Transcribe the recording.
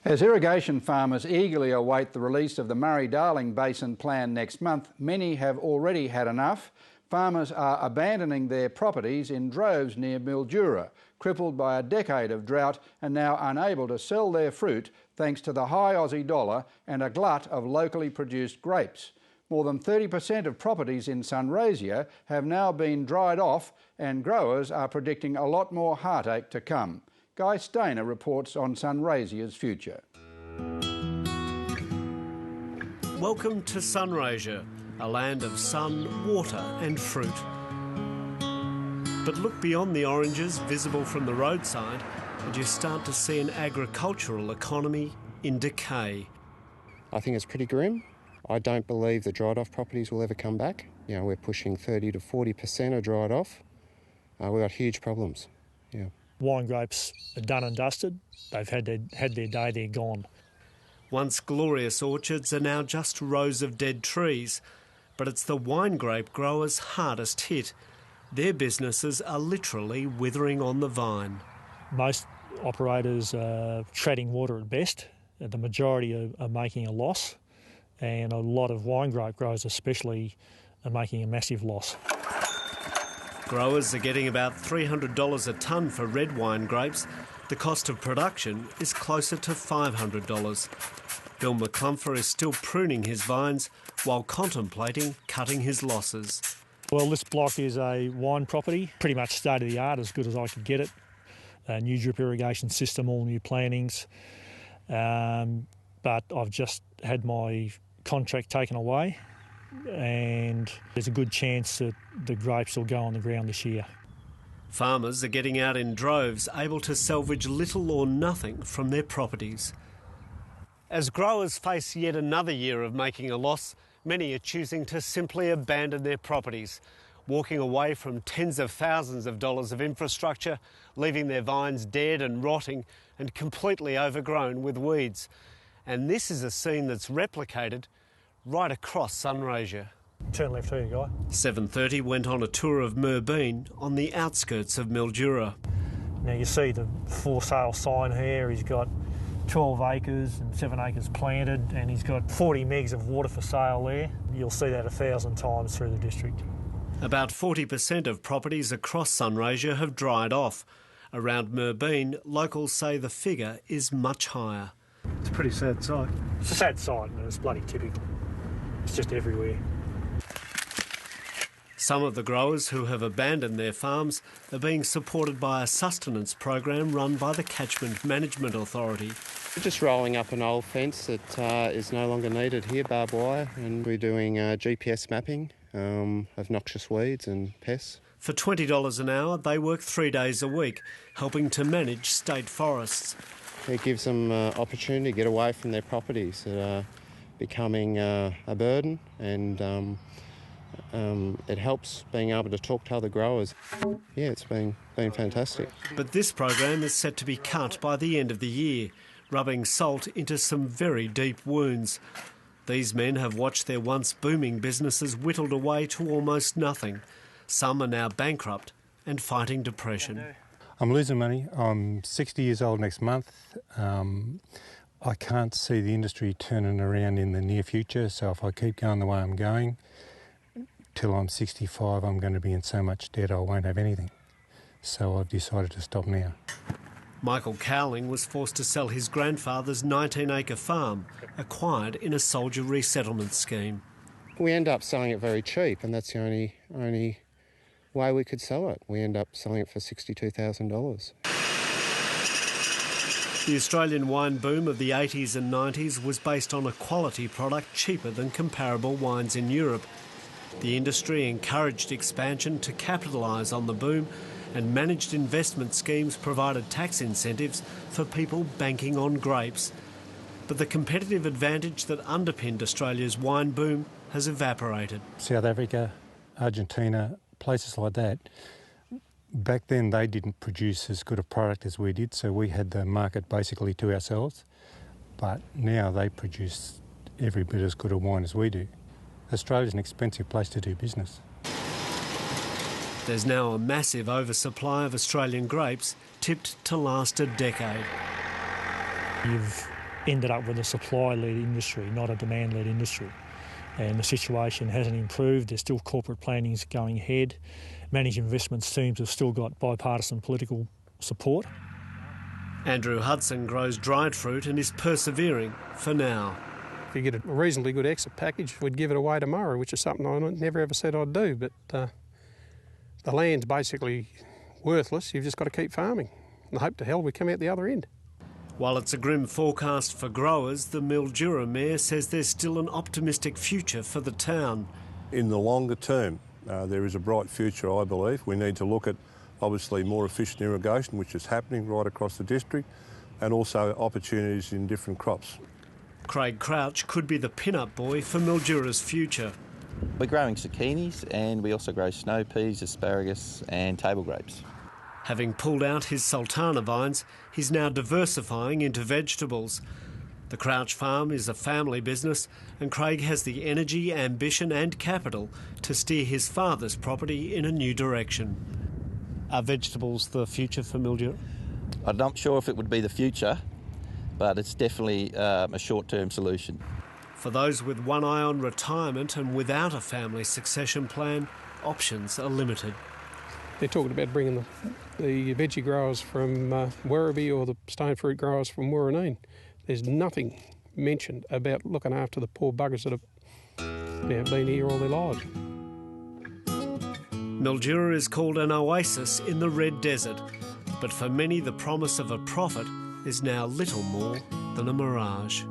As irrigation farmers eagerly await the release of the Murray-Darling Basin Plan next month, many have already had enough. Farmers are abandoning their properties in droves near Mildura, crippled by a decade of drought and now unable to sell their fruit thanks to the high Aussie dollar and a glut of locally produced grapes. More than 30% of properties in Sunraysia have now been dried off, and growers are predicting a lot more heartache to come. Guy Stainer reports on Sunraysia's future. Welcome to Sunraysia, a land of sun, water and fruit. But look beyond the oranges visible from the roadside and you start to see an agricultural economy in decay. I think it's pretty grim. I don't believe the dried off properties will ever come back. You know, we're pushing 30 to 40% are dried off. We've got huge problems. Yeah. Wine grapes are done and dusted. They've had their day, they're gone. Once glorious orchards are now just rows of dead trees, but it's the wine grape growers hardest hit. Their businesses are literally withering on the vine. Most operators are treading water at best. The majority are making a loss, and a lot of wine grape growers especially are making a massive loss. Growers are getting about $300 a tonne for red wine grapes. The cost of production is closer to $500. Bill McCLUMPHA is still pruning his vines while contemplating cutting his losses. Well, this block is a wine property, pretty much state-of-the-art, as good as I could get it. A new drip irrigation system, all new plantings. But I've just had my contract taken away, and there's a good chance that the grapes will go on the ground this year. Farmers are getting out in droves, able to salvage little or nothing from their properties. As growers face yet another year of making a loss, many are choosing to simply abandon their properties, walking away from tens of thousands of dollars of infrastructure, leaving their vines dead and rotting and completely overgrown with weeds. And this is a scene that's replicated right across Sunraysia. Turn left here, Guy. 7:30 went on a tour of Merbein on the outskirts of Mildura. Now you see the for sale sign here. He's got 12 acres and 7 acres planted, and he's got 40 megs of water for sale there. You'll see that 1,000 times through the district. About 40% of properties across Sunraysia have dried off. Around Merbein, locals say the figure is much higher. It's a pretty sad sight. It's a sad sight, and it's bloody typical. It's just everywhere. Some of the growers who have abandoned their farms are being supported by a sustenance program run by the Catchment Management Authority. We're just rolling up an old fence that is no longer needed here, barbed wire, and we're doing GPS mapping of noxious weeds and pests. For $20 an hour, they work 3 days a week, helping to manage state forests. It gives them opportunity to get away from their properties that are becoming a burden, and it helps being able to talk to other growers. Yeah, it's been fantastic. But this program is set to be cut by the end of the year, rubbing salt into some very deep wounds. These men have watched their once booming businesses whittled away to almost nothing. Some are now bankrupt and fighting depression. I'm losing money. I'm 60 years old next month. I can't see the industry turning around in the near future, so if I keep going the way I'm going, till I'm 65, I'm going to be in so much debt I won't have anything. So I've decided to stop now. Michael COWLING was forced to sell his grandfather's 19-acre farm, acquired in a soldier resettlement scheme. We end up selling it very cheap, and that's the only way we could sell it. We end up selling it for $62,000. The Australian wine boom of the 80s and 90s was based on a quality product cheaper than comparable wines in Europe. The industry encouraged expansion to capitalise on the boom, and managed investment schemes provided tax incentives for people banking on grapes. But the competitive advantage that underpinned Australia's wine boom has evaporated. South Africa, Argentina, places like that, back then they didn't produce as good a product as we did, so we had the market basically to ourselves. But now they produce every bit as good a wine as we do. Australia's an expensive place to do business. There's now a massive oversupply of Australian grapes, tipped to last a decade. You've ended up with a supply-led industry, not a demand-led industry. And the situation hasn't improved. There's still corporate plannings going ahead. Managed investments teams have still got bipartisan political support. Andrew Hudson grows dried fruit and is persevering for now. If you get a reasonably good exit package, we'd give it away tomorrow, which is something I never ever said I'd do. But the land's basically worthless. You've just got to keep farming and hope to hell we come out the other end. While it's a grim forecast for growers, the Mildura Mayor says there's still an optimistic future for the town. In the longer term, there is a bright future, I believe. We need to look at, obviously, more efficient irrigation, which is happening right across the district, and also opportunities in different crops. Craig Crouch could be the pin-up boy for Mildura's future. We're growing zucchinis and we also grow snow peas, asparagus and table grapes. Having pulled out his sultana vines, he's now diversifying into vegetables. The Crouch farm is a family business and Craig has the energy, ambition and capital to steer his father's property in a new direction. Are vegetables the future for Mildura? I'm not sure if it would be the future, but it's definitely a short-term solution. For those with one eye on retirement and without a family succession plan, options are limited. They're talking about bringing the veggie growers from Werribee or the stone fruit growers from Warraneen. There's nothing mentioned about looking after the poor buggers that have been here all their lives. Mildura is called an oasis in the Red Desert, but for many the promise of a profit is now little more than a mirage.